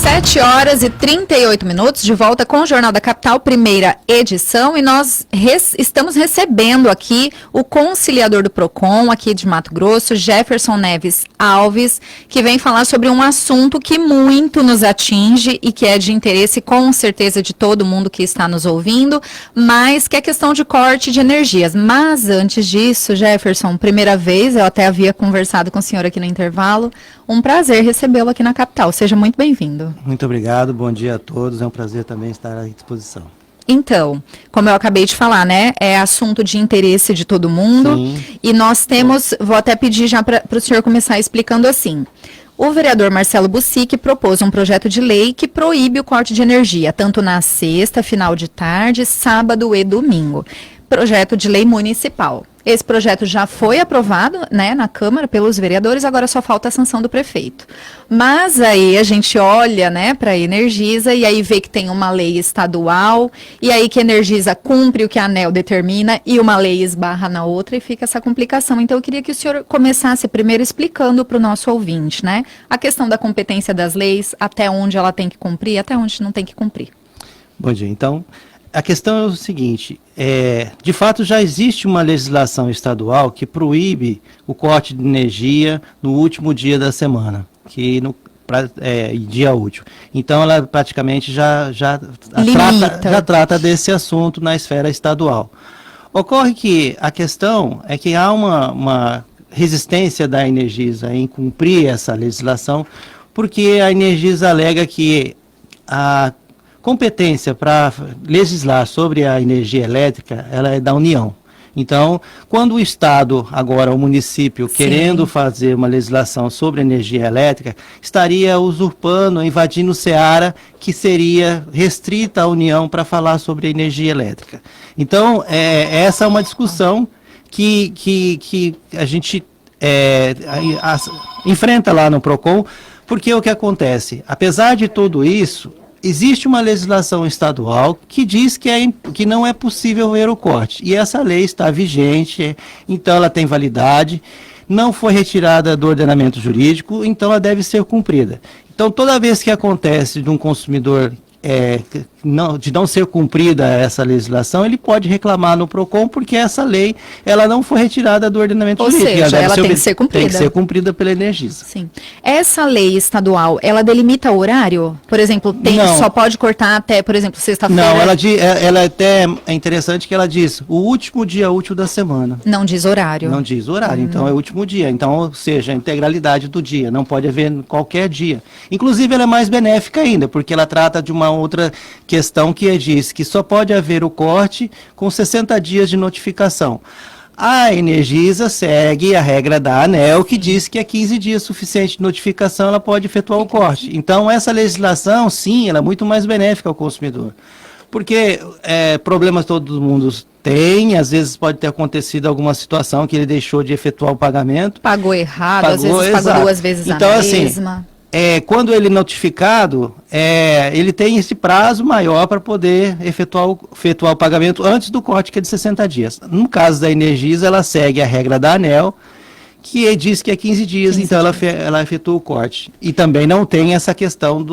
7h38, de volta com o Jornal da Capital, primeira edição, e nós estamos recebendo aqui o conciliador do PROCON, aqui de Mato Grosso, Jefferson Neves Alves, que vem falar sobre um assunto que muito nos atinge e que é de interesse, com certeza, de todo mundo que está nos ouvindo, mas que é questão de corte de energias. Mas antes disso, Jefferson, primeira vez, eu até havia conversado com o senhor aqui no intervalo, um prazer recebê-lo aqui na capital. Seja muito bem-vindo. Muito obrigado, bom dia a todos. É um prazer também estar à disposição. Então, como eu acabei de falar, né, é assunto de interesse de todo mundo. Sim. E nós temos, vou até pedir já para o senhor começar explicando assim. O vereador Marcelo Bussic propôs um projeto de lei que proíbe o corte de energia, tanto na sexta, final de tarde, sábado e domingo. Projeto de lei municipal. Esse projeto já foi aprovado, né, na Câmara pelos vereadores, agora só falta a sanção do prefeito. Mas aí a gente olha, né, para a Energisa e aí vê que tem uma lei estadual e aí que a Energisa cumpre o que a ANEEL determina e uma lei esbarra na outra e fica essa complicação. Então eu queria que o senhor começasse primeiro explicando para o nosso ouvinte, né, a questão da competência das leis, até onde ela tem que cumprir, até onde não tem que cumprir. Bom dia, então. A questão é o seguinte, de fato já existe uma legislação estadual que proíbe o corte de energia no último dia da semana, dia útil. Então ela praticamente já trata desse assunto na esfera estadual. Ocorre que a questão é que há uma resistência da Energisa em cumprir essa legislação, porque a Energisa alega que a competência para legislar sobre a energia elétrica, ela é da União. Então, quando o Estado, agora o município, Sim. querendo fazer uma legislação sobre energia elétrica, estaria usurpando, invadindo o seara que seria restrita à União para falar sobre energia elétrica. Então, essa é uma discussão que a gente enfrenta lá no PROCON, porque o que acontece? Apesar de tudo isso, existe uma legislação estadual que diz que não é possível ver o corte. E essa lei está vigente, então ela tem validade, não foi retirada do ordenamento jurídico, então ela deve ser cumprida. Então, toda vez que acontece de um consumidor de não ser cumprida essa legislação, ele pode reclamar no PROCON, porque essa lei ela não foi retirada do ordenamento jurídico. Ou seja, ela tem que ser cumprida. Tem que ser cumprida pela Energisa. Sim. Essa lei estadual, ela delimita o horário? Por exemplo, só pode cortar até, por exemplo, sexta-feira? Não, ela até é interessante que ela diz o último dia útil da semana. Não diz horário? Não diz horário, então é o último dia. Então, ou seja, a integralidade do dia, não pode haver qualquer dia. Inclusive, ela é mais benéfica ainda, porque ela trata de uma outra questão que diz que só pode haver o corte com 60 dias de notificação. A Energisa segue a regra da ANEEL, que diz que é 15 dias suficiente de notificação, ela pode efetuar o corte. Então, essa legislação, sim, ela é muito mais benéfica ao consumidor. Porque problemas todo mundo tem, às vezes pode ter acontecido alguma situação que ele deixou de efetuar o pagamento. Pagou errado, às vezes pagou 2 vezes então, a mesma. Assim, quando ele é notificado, ele tem esse prazo maior para poder efetuar o pagamento antes do corte, que é de 60 dias. No caso da Energisa, ela segue a regra da ANEEL, que diz que é 15 dias, então ela efetua o corte. E também não tem essa questão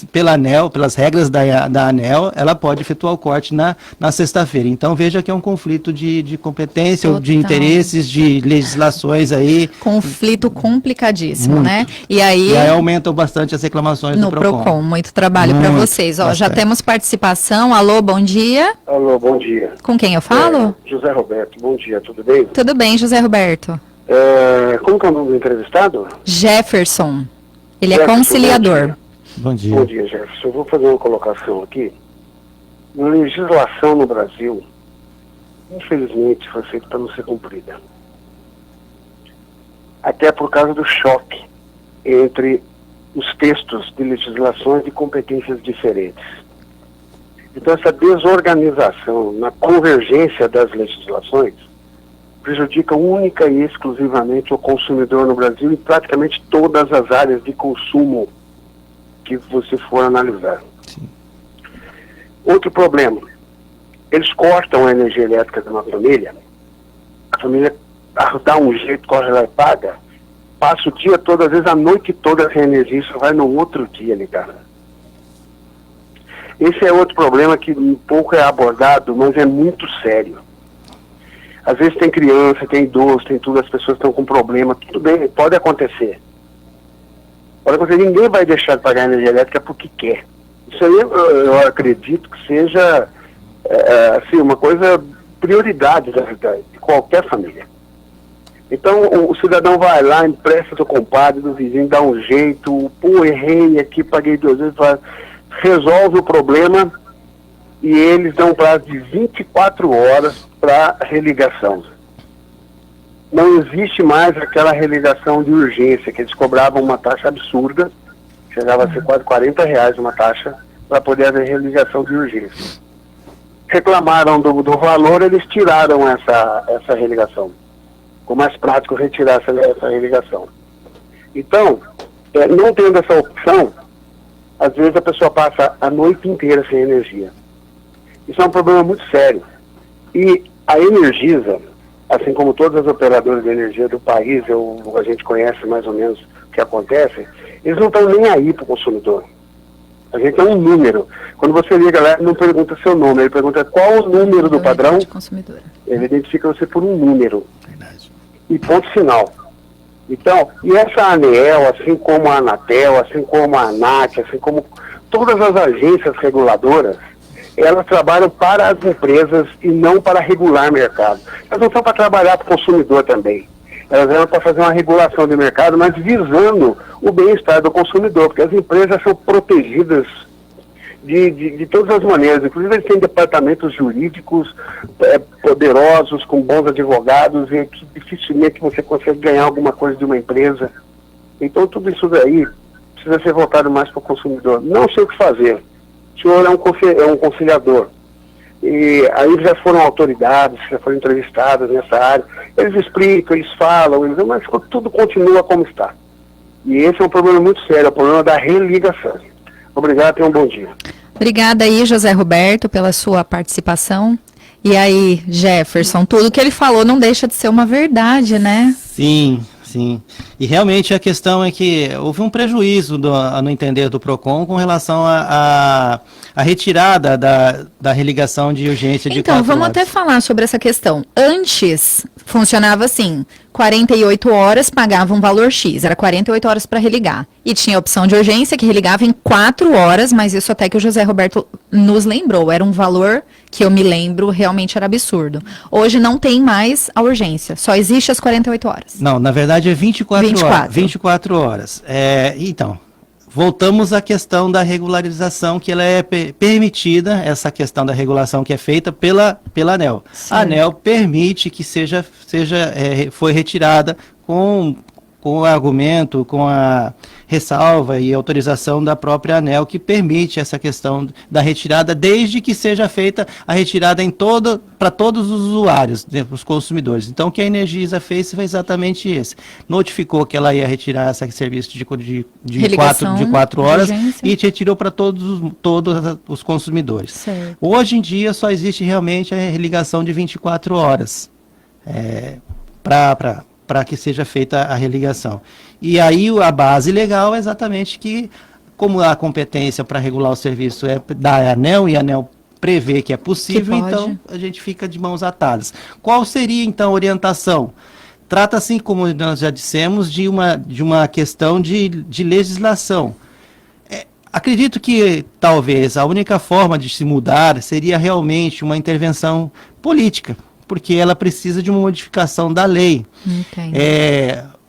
pela ANEEL, pelas regras da ANEEL, ela pode efetuar o corte na sexta-feira. Então veja que é um conflito de competência, ou de interesses, de legislações aí. Conflito complicadíssimo, muito. Né? E aí aumentam bastante as reclamações no PROCON. Muito trabalho para vocês. Ó, já temos participação. Alô, bom dia. Alô, bom dia. Com quem eu falo? José Roberto, bom dia, tudo bem? Tudo bem, José Roberto. Como que é o nome do entrevistado? Jefferson. Ele é conciliador. Bom dia. Bom dia, Jefferson. Eu vou fazer uma colocação aqui. A legislação no Brasil, infelizmente, foi feita para não ser cumprida. Até por causa do choque entre os textos de legislações de competências diferentes. Então, essa desorganização na convergência das legislações prejudica única e exclusivamente o consumidor no Brasil em praticamente todas as áreas de consumo que você for analisar. Sim. Outro problema, eles cortam a energia elétrica de uma família, a família dá um jeito, corre lá e paga, passa o dia todo, às vezes a noite toda sem energia, só vai no outro dia ligar. Esse é outro problema que um pouco é abordado, mas é muito sério. Às vezes tem criança, tem idoso, tem tudo, as pessoas estão com problema, tudo bem, pode acontecer. Pode acontecer, ninguém vai deixar de pagar energia elétrica porque quer. Isso aí eu acredito que seja assim, uma coisa prioridade de qualquer família. Então o cidadão vai lá, empresta do compadre, do vizinho, dá um jeito, pô, errei aqui, paguei 2 vezes, resolve o problema e eles dão um prazo de 24 horas para religação. Não existe mais aquela religação de urgência, que eles cobravam uma taxa absurda, chegava a ser quase R$40 uma taxa, para poder haver religação de urgência. Reclamaram do valor, eles tiraram essa religação. Ficou mais prático retirar essa religação. Então, não tendo essa opção, às vezes a pessoa passa a noite inteira sem energia. Isso é um problema muito sério. E a Energisa, assim como todas as operadoras de energia do país, a gente conhece mais ou menos o que acontece, eles não estão nem aí para o consumidor. A gente tem um número. Quando você liga lá, não pergunta seu nome, ele pergunta qual o número do padrão, ele identifica você por um número. Verdade. E ponto final. Então, e essa ANEEL, assim como a Anatel, assim como a ANAC, assim como todas as agências reguladoras, elas trabalham para as empresas e não para regular mercado. Elas não são para trabalhar para o consumidor também. Elas eram para fazer uma regulação de mercado, mas visando o bem-estar do consumidor, porque as empresas são protegidas de todas as maneiras. Inclusive, eles têm departamentos jurídicos poderosos, com bons advogados, e que dificilmente você consegue ganhar alguma coisa de uma empresa. Então, tudo isso daí precisa ser voltado mais para o consumidor. Não sei o que fazer. O senhor é um conciliador. E aí já foram autoridades, já foram entrevistadas nessa área. Eles explicam, eles falam, mas tudo continua como está. E esse é um problema muito sério, é o problema da religação. Obrigado, tenha um bom dia. Obrigada aí, José Roberto, pela sua participação. E aí, Jefferson, tudo que ele falou não deixa de ser uma verdade, né? Sim. Sim, e realmente a questão é que houve um prejuízo no entender do PROCON com relação à retirada da religação de urgência de 4 horas. Então, vamos até falar sobre essa questão. Antes, funcionava assim, 48 horas pagava um valor X, era 48 horas para religar. E tinha a opção de urgência que religava em 4 horas, mas isso até que o José Roberto nos lembrou, era um valor que eu me lembro, realmente era absurdo. Hoje não tem mais a urgência, só existe as 48 horas. Não, na verdade é 24 horas. 24 horas. Então, voltamos à questão da regularização, que ela é permitida, essa questão da regulação que é feita pela ANEEL. Sim. A ANEEL permite que foi retirada com o argumento, com a ressalva e autorização da própria ANEEL, que permite essa questão da retirada, desde que seja feita a retirada para todos os usuários, os consumidores. Então, o que a Energisa fez foi exatamente esse. Notificou que ela ia retirar esse serviço de 4 horas e retirou para todos os consumidores. Certo. Hoje em dia, só existe realmente a religação de 24 horas para que seja feita a religação. E aí a base legal é exatamente que, como a competência para regular o serviço é da ANEEL, e a ANEEL prevê que é possível, então a gente fica de mãos atadas. Qual seria, então, a orientação? Trata-se, como nós já dissemos, de uma questão de legislação. Acredito que, talvez, a única forma de se mudar seria realmente uma intervenção política, porque ela precisa de uma modificação da lei.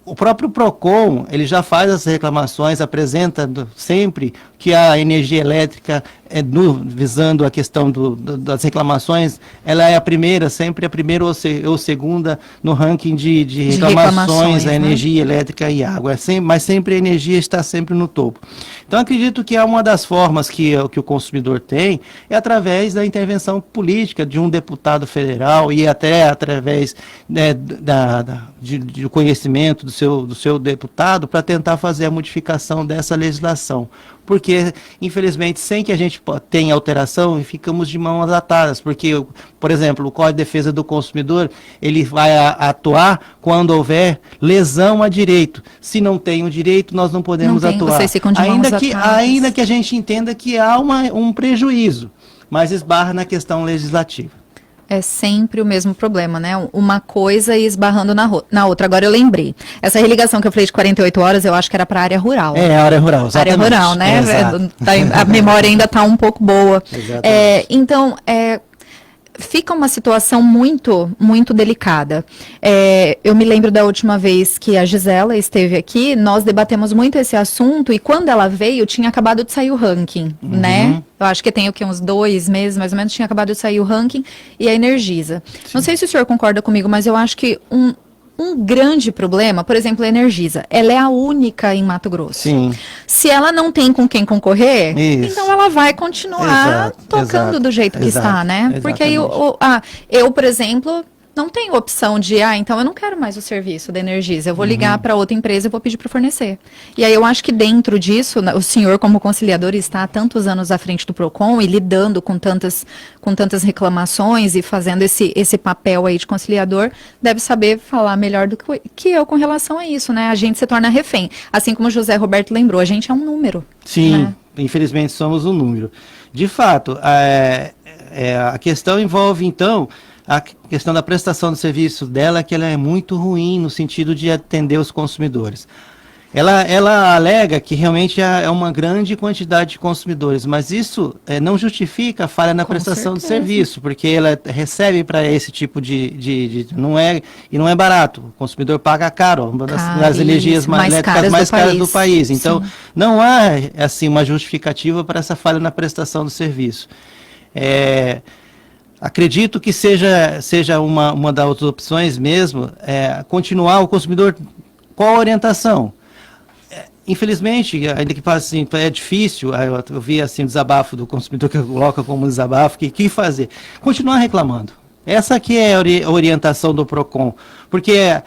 O próprio PROCON, ele já faz as reclamações, apresenta sempre que a energia elétrica, visando a questão das reclamações, ela é sempre a primeira ou segunda no ranking de reclamações a energia elétrica e água. Mas sempre a energia está sempre no topo. Então, acredito que uma das formas que o consumidor tem é através da intervenção política de um deputado federal e até através do conhecimento dos seu deputado para tentar fazer a modificação dessa legislação. Porque, infelizmente, sem que a gente tenha alteração, ficamos de mãos atadas, porque, por exemplo, o Código de Defesa do Consumidor, ele vai atuar quando houver lesão a direito. Se não tem o direito, nós não podemos atuar. Vocês ficam de mãos atadas. Ainda que a gente entenda que há um prejuízo, mas esbarra na questão legislativa. É sempre o mesmo problema, né? Uma coisa e esbarrando na outra. Agora eu lembrei. Essa religação que eu falei de 48 horas, eu acho que era para a área rural. A área rural, exatamente. Área rural, né? A memória ainda está um pouco boa. Então, fica uma situação muito, muito delicada. Eu me lembro da última vez que a Gisela esteve aqui, nós debatemos muito esse assunto e quando ela veio, tinha acabado de sair o ranking, né? Eu acho que tem uns 2 meses, mais ou menos, tinha acabado de sair o ranking e a Energisa. Sim. Não sei se o senhor concorda comigo, mas eu acho que um grande problema, por exemplo, a Energisa, ela é a única em Mato Grosso. Sim. Se ela não tem com quem concorrer, então ela vai continuar tocando do jeito que está, né? Porque aí eu, por exemplo, não tenho opção de, então eu não quero mais o serviço da Energisa, eu vou ligar para outra empresa e vou pedir para fornecer. E aí eu acho que dentro disso, o senhor como conciliador está há tantos anos à frente do PROCON e lidando com tantas reclamações e fazendo esse papel aí de conciliador, deve saber falar melhor do que eu com relação a isso, né? A gente se torna refém. Assim como o José Roberto lembrou, a gente é um número. Sim, né? Infelizmente somos um número. De fato, a questão envolve, então, a questão da prestação do serviço dela, que ela é muito ruim no sentido de atender os consumidores. Ela alega que realmente é uma grande quantidade de consumidores, mas isso não justifica a falha na prestação do serviço, porque ela recebe para esse tipo não é barato. O consumidor paga caro, uma das energias elétricas mais caras do país. Então, não há assim uma justificativa para essa falha na prestação do serviço. Acredito que seja uma das opções mesmo, continuar o consumidor. Qual a orientação? Infelizmente, ainda que assim, é difícil, eu vi assim, o desabafo do consumidor que coloca como desabafo, que fazer? Continuar reclamando. Essa aqui é a orientação do PROCON, porque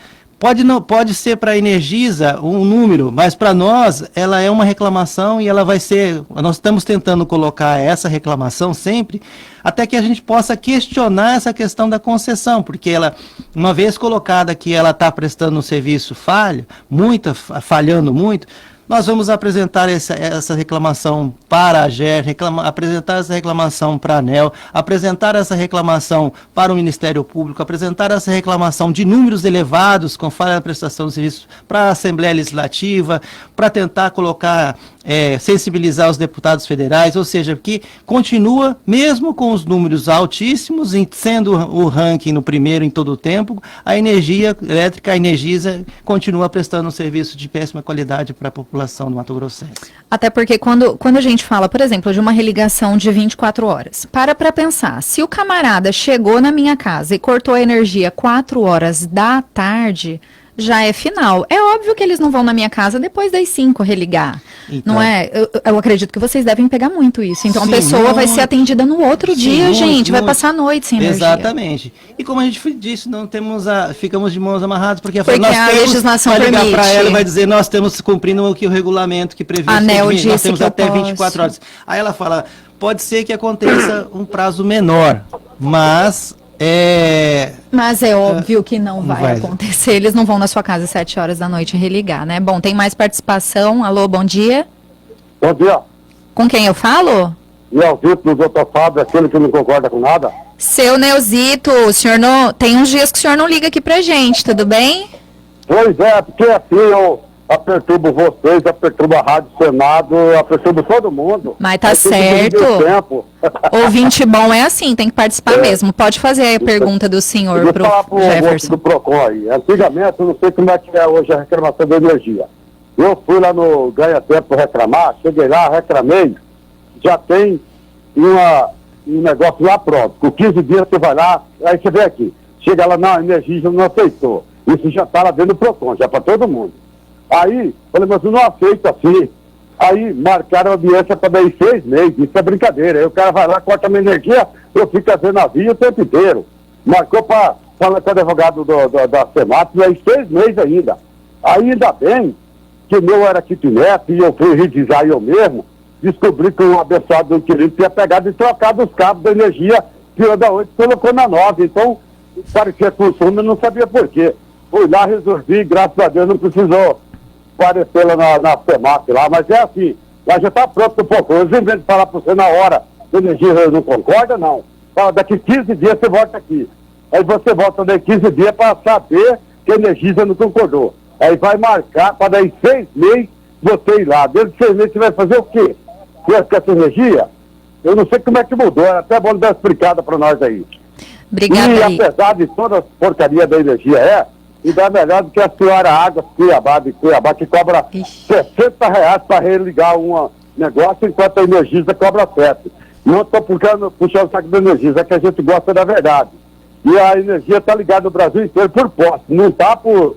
pode ser para a Energisa um número, mas para nós ela é uma reclamação e ela vai ser, nós estamos tentando colocar essa reclamação sempre, até que a gente possa questionar essa questão da concessão, porque ela, uma vez colocada que ela está prestando um serviço falhando muito, nós vamos apresentar essa reclamação para a AGER, apresentar essa reclamação para a ANEEL, apresentar essa reclamação para o Ministério Público, apresentar essa reclamação de números elevados com falha na prestação de serviços para a Assembleia Legislativa, para tentar colocar, sensibilizar os deputados federais, ou seja, que continua, mesmo com os números altíssimos, sendo o ranking no primeiro em todo o tempo, a energia elétrica, a Energisa, continua prestando um serviço de péssima qualidade para a população do Mato Grossense. Até porque quando a gente fala, por exemplo, de uma religação de 24 horas, para pensar, se o camarada chegou na minha casa e cortou a energia 4 horas da tarde, já é final. É óbvio que eles não vão na minha casa depois das 5 religar. Então, não é? Eu acredito que vocês devem pegar muito isso. Então, a pessoa vai ser atendida no outro dia, gente. Vai passar a noite sem energia. Exatamente. E como a gente disse, não temos ficamos de mãos amarradas, porque a legislação vai ligar para ela e vai dizer, nós estamos cumprindo o regulamento que prevê. Nós temos até 24 horas. Aí ela fala, pode ser que aconteça um prazo menor, mas é óbvio que não vai acontecer. Eles não vão na sua casa às 7 horas da noite religar, né? Bom, tem mais participação. Alô, bom dia. Bom dia. Com quem eu falo? Neuzito, do Dr. Fábio, aquele que não concorda com nada. Seu Neuzito, o senhor não... Tem uns dias que o senhor não liga aqui pra gente, tudo bem? Pois é, porque assim eu perturbo vocês, eu perturbo a Rádio Senado, eu perturbo todo mundo. Mas tá certo. Ouvinte bom é assim, tem que participar mesmo. Pode fazer aí a pergunta do senhor pro Jefferson. Do PROCON aí. Antigamente, eu não sei como é que é hoje a reclamação da energia. Eu fui lá no Ganha Tempo reclamar, cheguei lá, reclamei, já tem um negócio lá pronto. Com 15 dias você vai lá, aí você vem aqui. Chega lá, não, a energia não aceitou. Isso já tá lá dentro do PROCON, já para todo mundo. Aí, falei, mas eu não aceito assim. Aí, marcaram a audiência para daí 6 meses. Isso é brincadeira. Aí o cara vai lá, corta a minha energia, eu fico fazendo navio o tempo inteiro. Marcou para falar com o advogado da Semat, daí 6 meses ainda. Ainda bem que o meu era kitnet e eu fui revisar eu mesmo, descobri que um abençoado do inquilino tinha pegado e trocado os cabos da energia, tirou da 8 e colocou na 9. Então, parecia consumo, eu não sabia por quê. Fui lá, resolvi, graças a Deus não precisou aparecer lá na FEMAP lá, mas é assim, lá já está pronto pro PROCON. Eles inventam falar para você na hora, a energia não concorda, não. Fala, daqui 15 dias você volta aqui. Aí você volta daqui 15 dias para saber que a energia não concordou. Aí vai marcar para daí 6 meses você ir lá. Dentro de 6 meses você vai fazer o quê? Com essa energia? Eu não sei como é que mudou, é até bom dar uma explicada para nós aí. Obrigada. E apesar de toda a porcaria da energia ainda é melhor do que a senhora Águas de Cuiabá, que cobra R$60 para religar um negócio, enquanto a Energisa cobra 7. Não estou puxando o saco da Energisa, é que a gente gosta da verdade. E a energia está ligada no Brasil inteiro por poste, não está por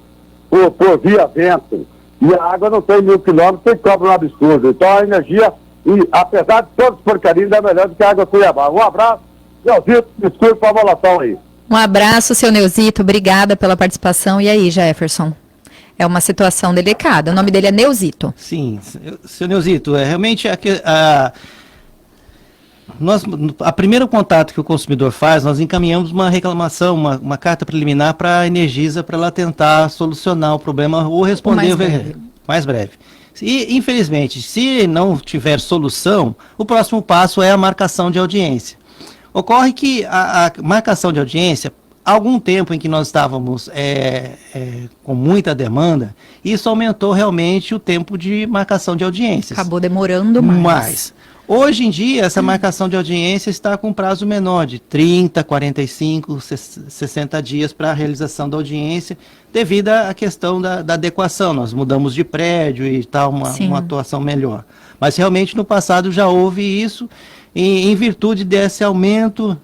via vento. E a água não tem 1.000 quilômetros e cobra um absurdo. Então a energia, apesar de todas as porcarias, ainda é melhor do que a água Cuiabá. Um abraço, Neuzito, desculpa a avalação aí. Um abraço, seu Neuzito, obrigada pela participação. E aí, Jefferson? É uma situação delicada. O nome dele é Neuzito. Sim, seu Neuzito, realmente a primeiro contato que o consumidor faz, nós encaminhamos uma reclamação, uma carta preliminar para a Energisa para ela tentar solucionar o problema ou responder mais breve. E, infelizmente, se não tiver solução, o próximo passo é a marcação de audiência. Ocorre que a marcação de audiência, algum tempo em que nós estávamos com muita demanda, isso aumentou realmente o tempo de marcação de audiências. Acabou demorando mais. Hoje em dia, essa marcação de audiência está com prazo menor, de 30, 45, 60 dias para a realização da audiência, devido à questão da adequação. Nós mudamos de prédio e tal, uma atuação melhor. Mas realmente no passado já houve isso, em virtude desse aumento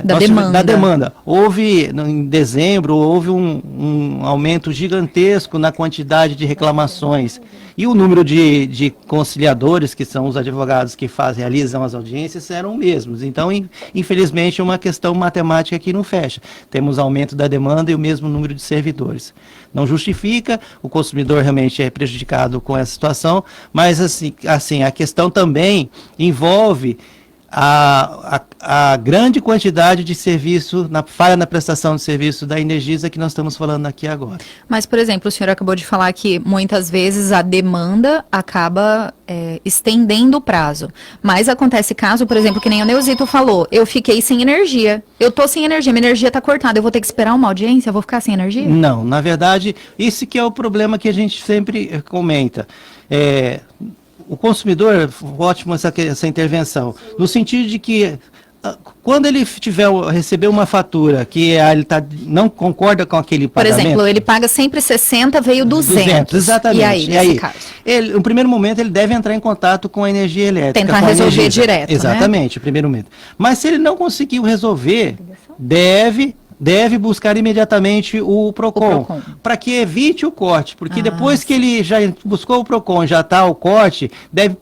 da demanda. Houve, em dezembro, houve um aumento gigantesco na quantidade de reclamações. E o número de conciliadores, que são os advogados que realizam as audiências, eram os mesmos. Então, infelizmente, é uma questão matemática que não fecha. Temos aumento da demanda e o mesmo número de servidores. Não justifica, o consumidor realmente é prejudicado com essa situação, mas assim a questão também envolve a grande quantidade de serviço, falha na prestação de serviço da Energisa que nós estamos falando aqui agora. Mas, por exemplo, o senhor acabou de falar que muitas vezes a demanda acaba estendendo o prazo. Mas acontece caso, por exemplo, que nem o Neuzito falou, eu fiquei sem energia. Eu tô sem energia, minha energia está cortada, eu vou ter que esperar uma audiência, eu vou ficar sem energia? Não, na verdade, esse que é o problema que a gente sempre comenta. O consumidor, ótimo essa intervenção, no sentido de que quando ele receber uma fatura que ele não concorda com aquele pagamento... Por exemplo, ele paga sempre 60, veio 200. Exatamente. E aí, nesse caso? No primeiro momento, ele deve entrar em contato com a energia elétrica. Tentar resolver direto, exatamente, no primeiro momento. Mas se ele não conseguiu resolver, deve buscar imediatamente o PROCON, para que evite o corte, porque depois que ele já buscou o PROCON, já está o corte,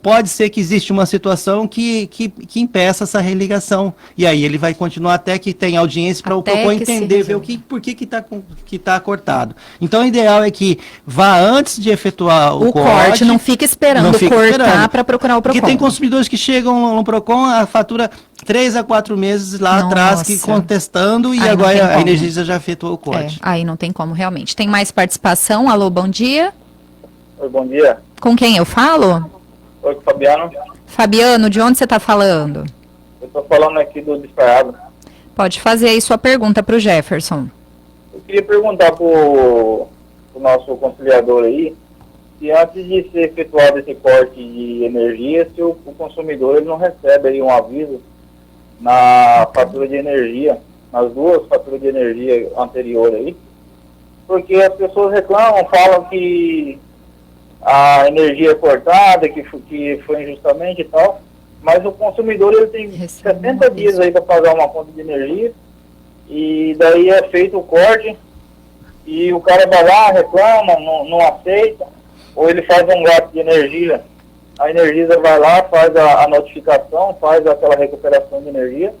pode ser que existe uma situação que impeça essa religação, e aí ele vai continuar até que tenha audiência para o PROCON entender, ver por que está cortado. Então o ideal é que vá antes de efetuar o corte, não fique esperando cortar para procurar o PROCON. Porque tem consumidores que chegam no PROCON, a fatura 3 a 4 meses lá atrás que contestando e agora a Energisa já efetuou o corte. Aí não tem como realmente. Tem mais participação? Alô, bom dia. Oi, bom dia. Com quem eu falo? Oi, Fabiano. Fabiano, de onde você está falando? Eu estou falando aqui do Despraiado. Pode fazer aí sua pergunta para o Jefferson. Eu queria perguntar para o nosso conciliador aí, se antes de ser efetuado esse corte de energia, se o consumidor ele não recebe aí um aviso na fatura de energia, nas duas faturas de energia anteriores aí, porque as pessoas reclamam, falam que a energia é cortada, que foi injustamente e tal, mas o consumidor ele tem 70 dias aí para pagar uma conta de energia, e daí é feito o corte, e o cara vai lá, reclama, não aceita, ou ele faz um gasto de energia, a Energisa vai lá, faz a notificação, faz aquela recuperação de energia,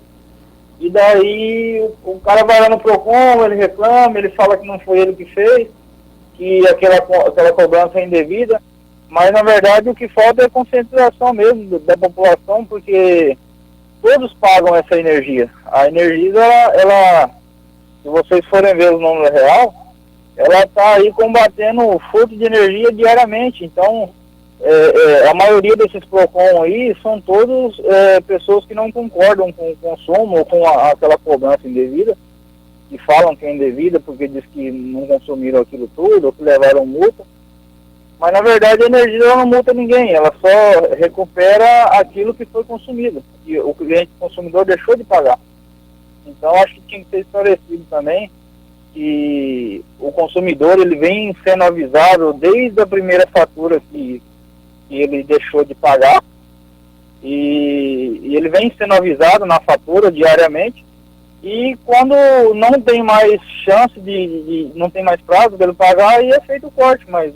e daí o cara vai lá no PROCON, ele reclama, ele fala que não foi ele que fez, que aquela cobrança é indevida, mas na verdade o que falta é conscientização mesmo da população, porque todos pagam essa energia. A Energisa, ela se vocês forem ver o número real, ela está aí combatendo o furto de energia diariamente. Então, a maioria desses PROCON aí são todos pessoas que não concordam com o consumo ou com aquela cobrança indevida, que falam que é indevida porque diz que não consumiram aquilo tudo, ou que levaram multa. Mas, na verdade, a Energisa ela não multa ninguém, ela só recupera aquilo que foi consumido, que o cliente consumidor deixou de pagar. Então, acho que tinha que ser esclarecido também que o consumidor ele vem sendo avisado desde a primeira fatura que ele deixou de pagar, e ele vem sendo avisado na fatura diariamente, e quando não tem mais chance não tem mais prazo dele pagar, aí é feito o corte, mas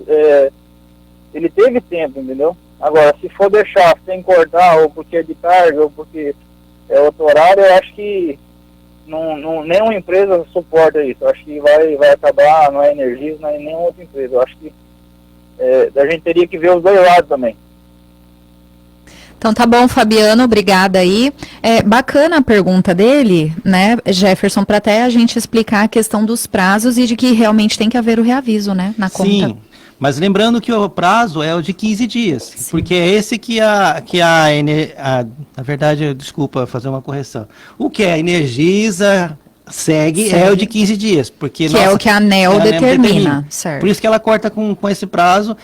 ele teve tempo, entendeu? Agora, se for deixar sem cortar, ou porque é de carga, ou porque é outro horário, eu acho que nenhuma empresa suporta isso. Eu acho que vai acabar, não é Energisa, não é nenhuma outra empresa. Eu acho que a gente teria que ver os dois lados também. Então tá bom, Fabiano, obrigada aí. Bacana a pergunta dele, né, Jefferson, para até a gente explicar a questão dos prazos e de que realmente tem que haver o reaviso, né, na conta. Sim, mas lembrando que o prazo é o de 15 dias, sim, porque é esse na verdade, desculpa fazer uma correção, o que a Energisa segue é o de 15 dias, porque é o que a ANEEL determina, certo. Por isso que ela corta com esse prazo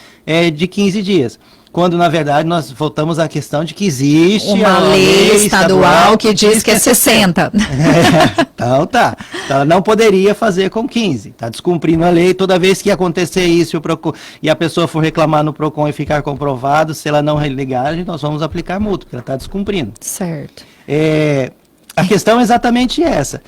de 15 dias. Quando, na verdade, nós voltamos à questão de que existe uma lei estadual que diz que é 60. Então tá. Então, ela não poderia fazer com 15. Está descumprindo a lei. Toda vez que acontecer isso e a pessoa for reclamar no PROCON e ficar comprovado, se ela não religar, nós vamos aplicar multa, porque ela está descumprindo. Certo. A questão é exatamente essa.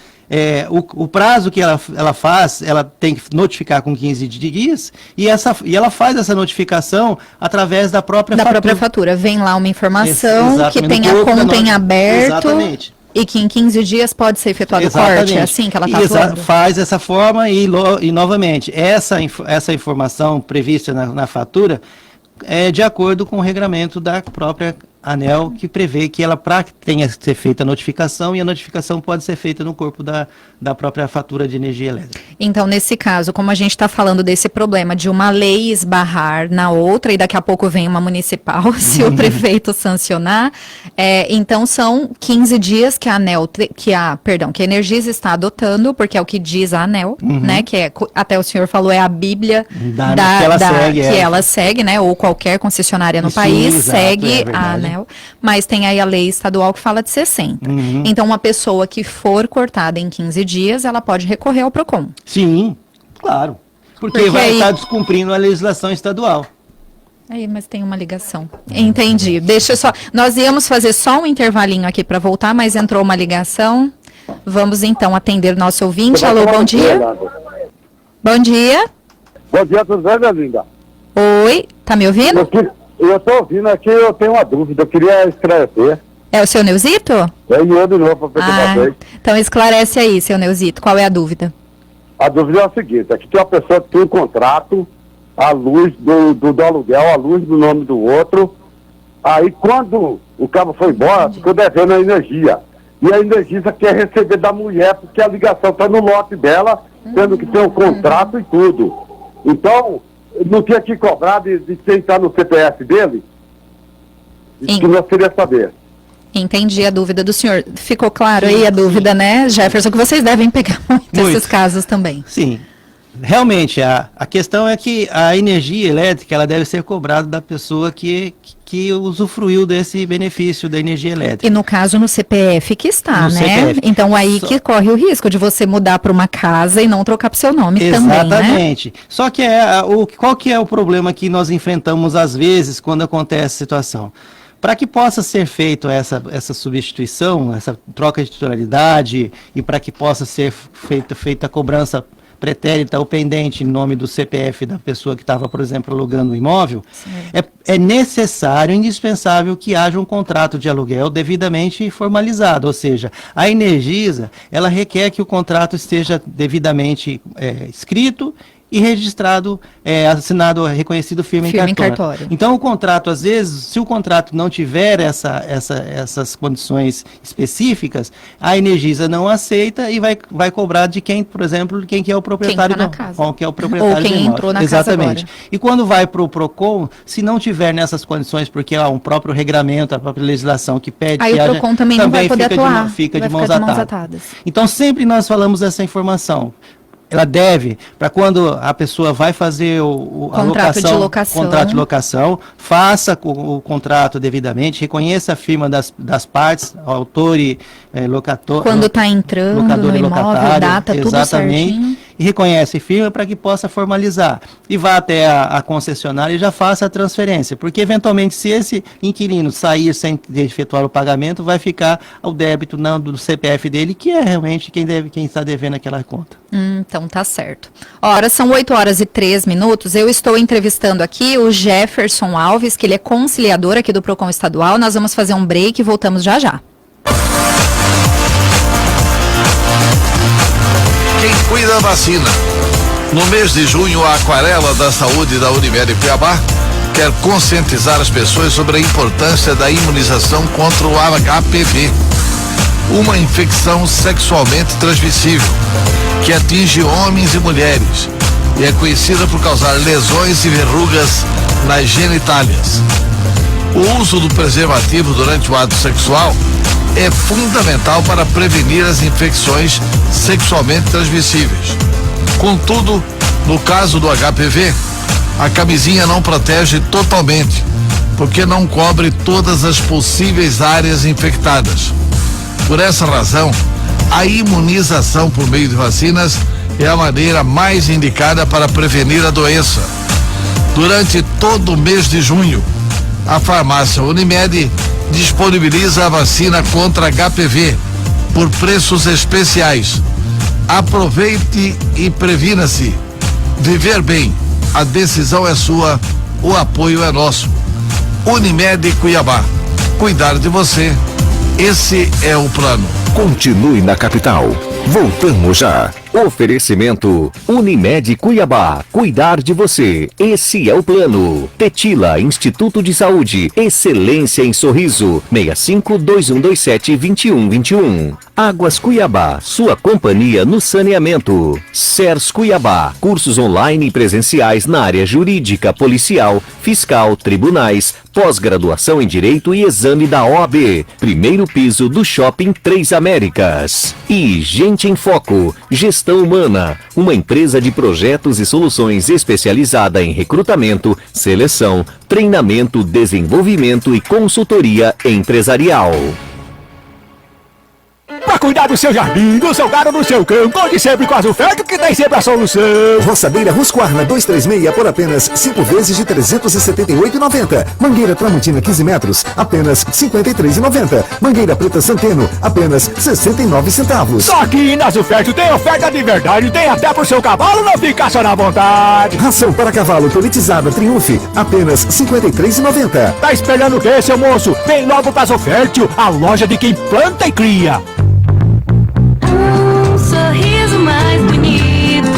O prazo que ela faz, ela tem que notificar com 15 dias, e ela faz essa notificação através da própria fatura. Vem lá uma informação que tem a conta em aberto. Exatamente. E que em 15 dias pode ser efetuado o corte, é assim que ela está falando? Faz dessa forma e novamente, essa informação prevista na fatura é de acordo com o regramento da própria ANEEL, que prevê que ela, para que tenha que ser feita a notificação, e a notificação pode ser feita no corpo da própria fatura de energia elétrica. Então, nesse caso, como a gente está falando desse problema de uma lei esbarrar na outra, e daqui a pouco vem uma municipal, se o prefeito sancionar, então são 15 dias que a ANEEL, que a Energisa está adotando, porque é o que diz a ANEEL, né, que até o senhor falou, é a bíblia que ela segue, né, ou qualquer concessionária no país segue a ANEEL. Mas tem aí a lei estadual que fala de 60. Então, uma pessoa que for cortada em 15 dias, ela pode recorrer ao PROCON. Sim, claro. Porque vai estar descumprindo a legislação estadual. Aí, mas tem uma ligação. Entendi. Deixa só. Nós íamos fazer só um intervalinho aqui para voltar, mas entrou uma ligação. Vamos então atender o nosso ouvinte. Alô, bom dia. Bom dia. Bom dia, tudo bem, minha linda? Oi, tá me ouvindo? Eu estou ouvindo aqui, eu tenho uma dúvida, eu queria esclarecer. É o seu Neuzito? É eu de novo, para vocês. Então esclarece aí, seu Neuzito, qual é a dúvida? A dúvida é a seguinte, é que tem uma pessoa que tem um contrato, a luz do aluguel, a luz do nome do outro, aí quando o cabo foi embora, ficou devendo a energia. E a Energisa quer receber da mulher, porque a ligação está no lote dela, sendo que tem um contrato e tudo. Então, não tinha que cobrar de quem está no CPF dele? Isso que nós queríamos saber. Entendi a dúvida do senhor. Ficou claro aí a dúvida, né, Jefferson, que vocês devem pegar muito esses casos também. Sim. Realmente, a questão é que a energia elétrica ela deve ser cobrada da pessoa que usufruiu desse benefício da energia elétrica. E no caso no CPF que está, né? CPF. Então aí que corre o risco de você mudar para uma casa e não trocar para o seu nome também, né? Exatamente. Só que qual que é o problema que nós enfrentamos às vezes quando acontece a situação? Para que possa ser feita essa substituição, essa troca de titularidade e para que possa ser feita a cobrança pretérita ou pendente em nome do CPF da pessoa que estava, por exemplo, alugando o imóvel, é necessário, indispensável que haja um contrato de aluguel devidamente formalizado, ou seja, a Energisa, ela requer que o contrato esteja devidamente escrito e registrado, assinado, reconhecido firme em cartório. Então o contrato, às vezes, se o contrato não tiver essas condições específicas, a Energisa não aceita e vai cobrar de quem, por exemplo, quem que é o proprietário da casa. Que é o proprietário ou quem entrou na Exatamente. casa agora. E quando vai para o PROCON, se não tiver nessas condições, porque há um próprio regramento, a própria legislação que pede aí que o PROCON também não vai poder atuar. Fica de mãos atadas. Então sempre nós falamos essa informação. Ela deve, para quando a pessoa vai fazer contrato de locação, faça o contrato devidamente, reconheça a firma das partes, autor e locator. Quando está entrando no imóvel, data, tudo certinho. E reconhece firma para que possa formalizar. E vá até a concessionária e já faça a transferência. Porque, eventualmente, se esse inquilino sair sem efetuar o pagamento, vai ficar o débito do CPF dele, que é realmente quem está devendo aquela conta. Então tá certo. Ora, são 8h03. Eu estou entrevistando aqui o Jefferson Alves, que ele é conciliador aqui do PROCON estadual. Nós vamos fazer um break e voltamos já já. Quem cuida vacina. No mês de junho, a Aquarela da Saúde da Unimed Cuiabá quer conscientizar as pessoas sobre a importância da imunização contra o HPV, uma infecção sexualmente transmissível que atinge homens e mulheres e é conhecida por causar lesões e verrugas nas genitálias. O uso do preservativo durante o ato sexual é fundamental para prevenir as infecções sexualmente transmissíveis. Contudo, no caso do HPV, a camisinha não protege totalmente, porque não cobre todas as possíveis áreas infectadas. Por essa razão, a imunização por meio de vacinas é a maneira mais indicada para prevenir a doença. Durante todo o mês de junho, a farmácia Unimed disponibiliza a vacina contra HPV por preços especiais. Aproveite e previna-se. Viver bem, a decisão é sua, o apoio é nosso. Unimed Cuiabá, cuidar de você, esse é o plano. Continue na capital. Voltamos já. Oferecimento Unimed Cuiabá. Cuidar de você. Esse é o plano. Tetila Instituto de Saúde. Excelência em Sorriso. 65-2127-2121. Águas Cuiabá. Sua companhia no saneamento. CERS Cuiabá. Cursos online e presenciais na área jurídica, policial, fiscal, tribunais, pós-graduação em Direito e exame da OAB. Primeiro piso do Shopping Três Américas. E Gente em Foco. Gestão Humana, uma empresa de projetos e soluções especializada em recrutamento, seleção, treinamento, desenvolvimento e consultoria empresarial. Para cuidar do seu jardim, do seu gado, do seu cão, conte sempre com as ofertas que tem sempre a solução. Roçadeira Husqvarna 236 por apenas 5 vezes de R$ 378,90. Mangueira Tramontina 15 metros, apenas R$ 53,90. Mangueira Preta Centeno, apenas 69 centavos. Só aqui nas ofertas tem oferta de verdade, tem até pro seu cavalo não ficar só na vontade. Ração para cavalo pelletizada Triunfe, apenas R$ 53,90. Tá esperando o quê, seu moço? Vem logo pras Ofertio, a loja de quem planta e cria. Um sorriso mais bonito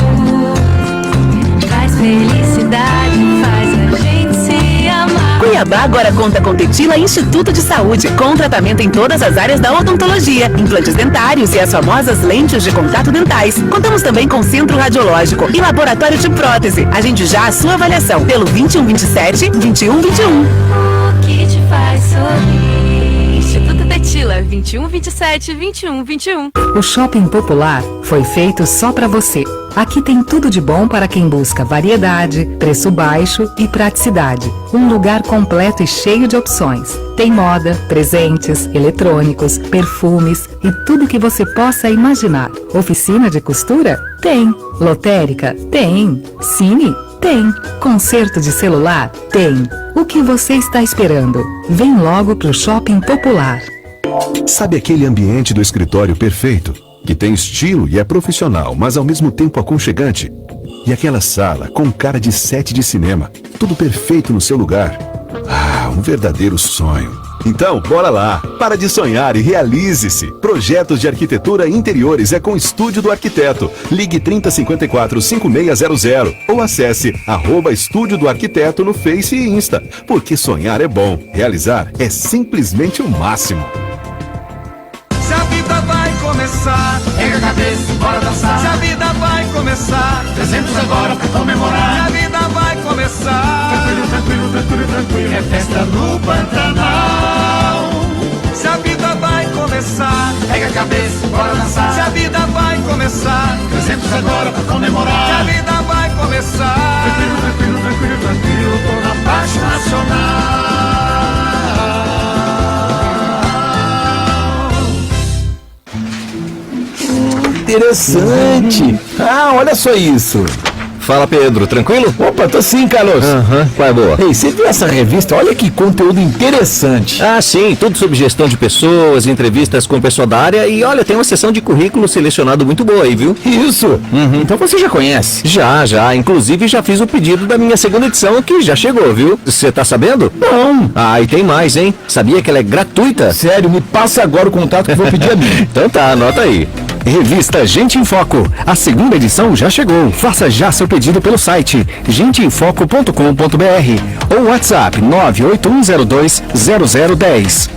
traz felicidade, faz a gente se amar. Cuiabá agora conta com Tetila Instituto de Saúde, com tratamento em todas as áreas da odontologia, implantes dentários e as famosas lentes de contato dentais. Contamos também com centro radiológico e laboratório de prótese. Agende já a sua avaliação pelo 2127-2121. O que te faz sorrir? Instituto Tetila, 2127-2121. O Shopping Popular foi feito só para você. Aqui tem tudo de bom para quem busca variedade, preço baixo e praticidade. Um lugar completo e cheio de opções. Tem moda, presentes, eletrônicos, perfumes e tudo que você possa imaginar. Oficina de costura? Tem. Lotérica? Tem. Cine? Tem. Concerto de celular? Tem. O que você está esperando? Vem logo pro Shopping Popular. Sabe aquele ambiente do escritório perfeito? Que tem estilo e é profissional, mas ao mesmo tempo aconchegante? E aquela sala com cara de set de cinema? Tudo perfeito no seu lugar. Um verdadeiro sonho. Então, bora lá. Para de sonhar e realize-se. Projetos de arquitetura interiores é com Estúdio do Arquiteto. Ligue 3054-5600 ou acesse @Estúdio do Arquiteto no Face e Insta. Porque sonhar é bom, realizar é simplesmente o máximo. Se a vida vai começar, pega a cabeça, bora dançar. Se a vida vai começar, 300 agora pra comemorar. Se a vida vai começar, tranquilo, tranquilo, tranquilo, tranquilo, é festa no Pantanal. Se a vida vai começar, pega a cabeça, bora dançar. Se a vida vai começar, 300 agora pra comemorar. Se a vida vai começar, tranquilo, tranquilo, tranquilo, tranquilo, tô na Parque Nacional. Interessante. Olha só isso. Fala, Pedro, tranquilo? Opa, tô sim, Carlos. Qual é boa? Ei, você viu essa revista? Olha que conteúdo interessante. Sim, tudo sobre gestão de pessoas, entrevistas com pessoa da área e olha, tem uma seção de currículo selecionado muito boa aí, viu? Isso. Então você já conhece? Já. Inclusive já fiz o pedido da minha segunda edição que já chegou, viu? Você tá sabendo? Não. E tem mais, hein? Sabia que ela é gratuita? Sério, me passa agora o contato que eu vou pedir a mim. Então tá, anota aí. Revista Gente em Foco. A segunda edição já chegou. Faça já seu pedido pelo site genteemfoco.com.br ou WhatsApp 981020010.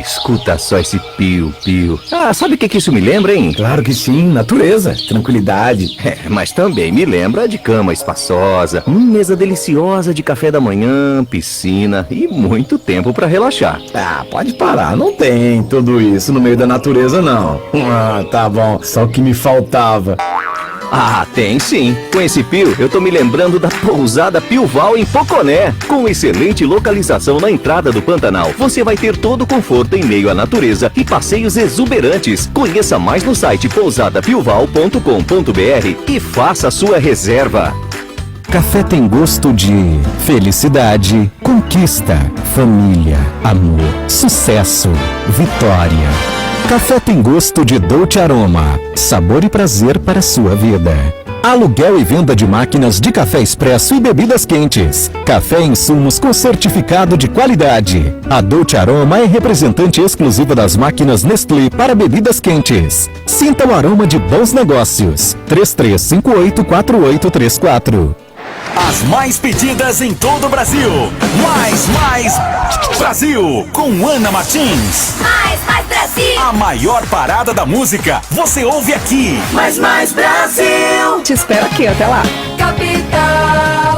Escuta só esse pio-pio. Sabe o que isso me lembra, hein? Claro que sim, natureza, tranquilidade. Mas também me lembra de cama espaçosa, mesa deliciosa de café da manhã, piscina e muito tempo pra relaxar. Pode parar, não tem tudo isso no meio da natureza, não. Tá bom, só o que me faltava. Tem sim. Com esse pio, eu tô me lembrando da pousada Pioval em Poconé. Com excelente localização na entrada do Pantanal, você vai ter todo o conforto em meio à natureza e passeios exuberantes. Conheça mais no site pousadapioval.com.br e faça a sua reserva. Café tem gosto de felicidade, conquista, família, amor, sucesso, vitória. Café tem gosto de Dolce Aroma, sabor e prazer para a sua vida. Aluguel e venda de máquinas de café expresso e bebidas quentes. Café em insumos com certificado de qualidade. A Dolce Aroma é representante exclusiva das máquinas Nestlé para bebidas quentes. Sinta o aroma de bons negócios. 33584834. As mais pedidas em todo o Brasil. Mais Brasil, com Ana Martins. Mais Brasil. A maior parada da música, você ouve aqui. Mais Brasil. Te espero aqui, até lá. Capital.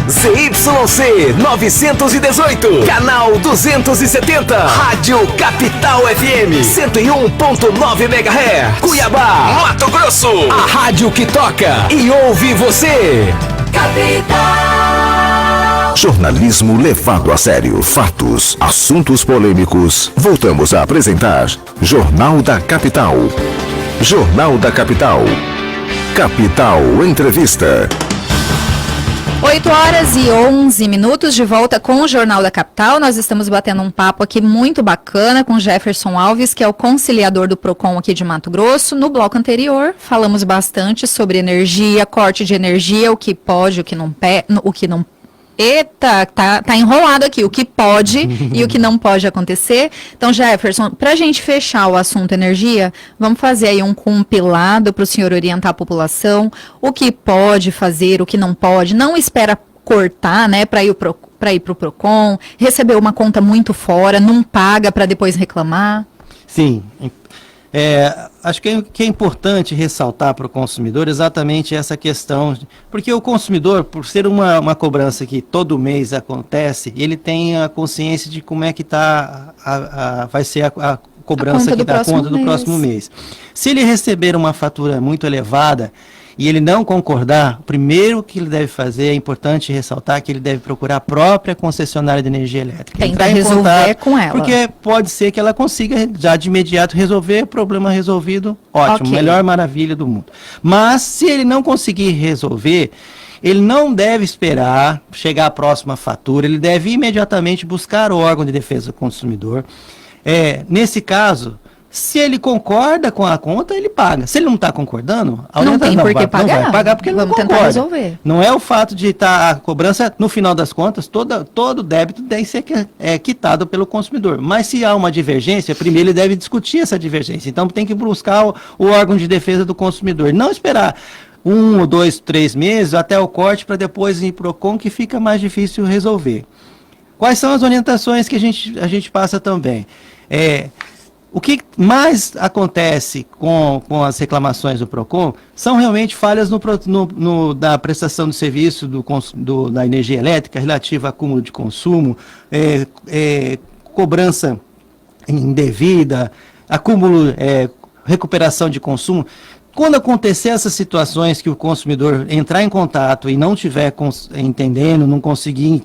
ZYC 918, canal 270, Rádio Capital FM 101.9 MHz, Cuiabá, Mato Grosso, a rádio que toca e ouve você. Capital. Jornalismo levado a sério, fatos, assuntos polêmicos. Voltamos a apresentar Jornal da Capital. Jornal da Capital. Capital Entrevista. 8h11, de volta com o Jornal da Capital. Nós estamos batendo um papo aqui muito bacana com Jefferson Alves, que é o conciliador do PROCON aqui de Mato Grosso. No bloco anterior, falamos bastante sobre energia, corte de energia, o que pode, o que não. Eita, tá enrolado aqui, o que pode e o que não pode acontecer. Então, Jefferson, para a gente fechar o assunto energia, vamos fazer aí um compilado para o senhor orientar a população, o que pode fazer, o que não pode. Não espera cortar, né, para ir para o PROCON, receber uma conta muito fora, não paga para depois reclamar. Sim, acho que é importante ressaltar para o consumidor exatamente essa questão, porque o consumidor, por ser uma cobrança que todo mês acontece, ele tem a consciência de como é que vai ser a cobrança aqui da conta do próximo mês. Se ele receber uma fatura muito elevada e ele não concordar, o primeiro que ele deve fazer, é importante ressaltar que ele deve procurar a própria concessionária de energia elétrica. Tentar resolver com ela. Porque pode ser que ela consiga já de imediato resolver, problema resolvido, ótimo, melhor maravilha do mundo. Mas se ele não conseguir resolver, ele não deve esperar chegar a próxima fatura, ele deve imediatamente buscar o órgão de defesa do consumidor. Nesse caso, Se ele concorda com a conta, ele paga. Se ele não está concordando, não tem por que pagar. Não vai pagar porque ele não concorda. Tentar resolver. Não é o fato de estar a cobrança, no final das contas, todo débito deve ser quitado pelo consumidor. Mas se há uma divergência, primeiro ele deve discutir essa divergência. Então tem que buscar o órgão de defesa do consumidor. Não esperar 1, 2, 3 meses até o corte para depois ir para o PROCON, que fica mais difícil resolver. Quais são as orientações que a gente passa também? O que mais acontece com as reclamações do PROCON são realmente falhas da prestação do serviço da energia elétrica relativa a acúmulo de consumo, cobrança indevida, acúmulo, recuperação de consumo. Quando acontecer essas situações que o consumidor entrar em contato e não estiver entendendo, não conseguir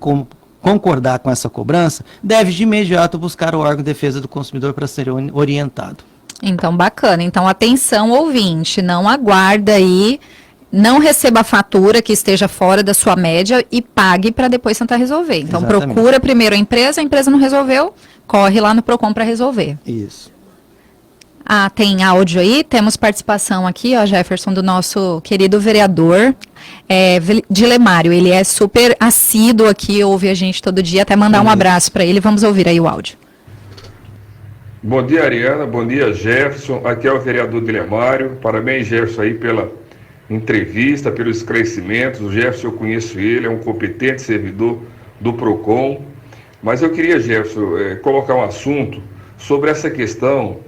concordar com essa cobrança, deve de imediato buscar o órgão de defesa do consumidor para ser orientado. Então, bacana. Então, atenção, ouvinte, não aguarda aí, não receba a fatura que esteja fora da sua média e pague para depois tentar resolver. Então, exatamente. Procura primeiro a empresa não resolveu, corre lá no PROCON para resolver. Isso. Tem áudio aí, temos participação aqui, Jefferson, do nosso querido vereador Dilemário. Ele é super assíduo aqui, ouve a gente todo dia, até mandar um abraço para ele. Vamos ouvir aí o áudio. Bom dia, Ariana, bom dia, Jefferson. Aqui é o vereador Dilemário. Parabéns, Jefferson, aí pela entrevista, pelos esclarecimentos. O Jefferson, eu conheço ele, é um competente servidor do PROCON. Mas eu queria, Jefferson, colocar um assunto sobre essa questão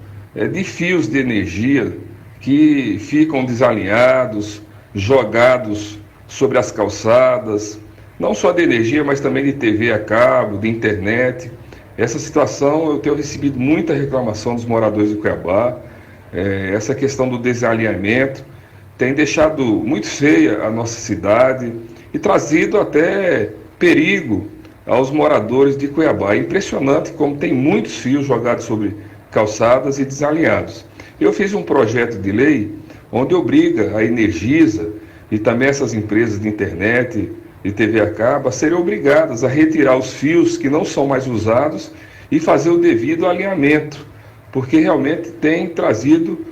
de fios de energia que ficam desalinhados, jogados sobre as calçadas, não só de energia, mas também de TV a cabo, de internet. Essa situação eu tenho recebido muita reclamação dos moradores de Cuiabá. Essa questão do desalinhamento tem deixado muito feia a nossa cidade e trazido até perigo aos moradores de Cuiabá. É impressionante como tem muitos fios jogados sobre calçadas e desalinhados. Eu fiz um projeto de lei onde obriga a Energisa e também essas empresas de internet e TV a cabo a serem obrigadas a retirar os fios que não são mais usados e fazer o devido alinhamento, porque realmente tem trazido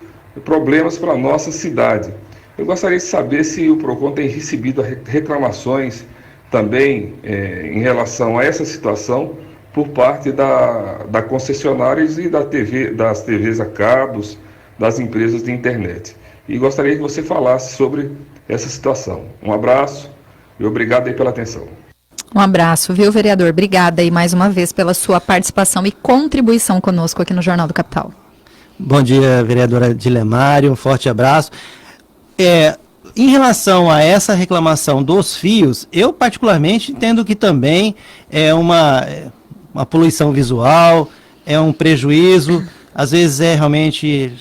problemas para a nossa cidade. Eu gostaria de saber se o PROCON tem recebido reclamações também em relação a essa situação por parte da concessionárias e das TVs a cabos, das empresas de internet. E gostaria que você falasse sobre essa situação. Um abraço e obrigado aí pela atenção. Um abraço, viu, vereador? Obrigada aí mais uma vez pela sua participação e contribuição conosco aqui no Jornal do Capital. Bom dia, vereadora Dilemário, um forte abraço. Em relação a essa reclamação dos fios, eu particularmente entendo que também é uma poluição visual, é um prejuízo, às vezes realmente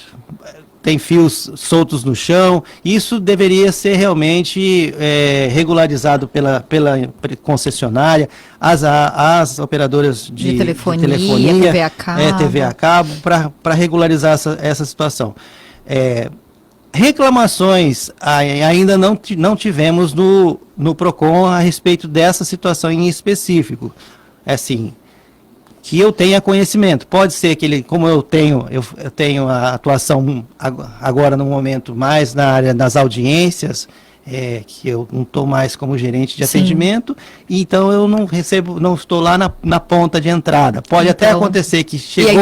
tem fios soltos no chão. Isso deveria ser realmente regularizado pela concessionária, as operadoras de telefonia, TV a cabo, para regularizar essa situação. Reclamações ainda não tivemos no PROCON a respeito dessa situação em específico. Assim, que eu tenha conhecimento. Pode ser que como eu tenho a atuação agora no momento mais na área das audiências, que eu não estou mais como gerente de atendimento, então eu não estou lá na ponta de entrada. Pode até acontecer que chegou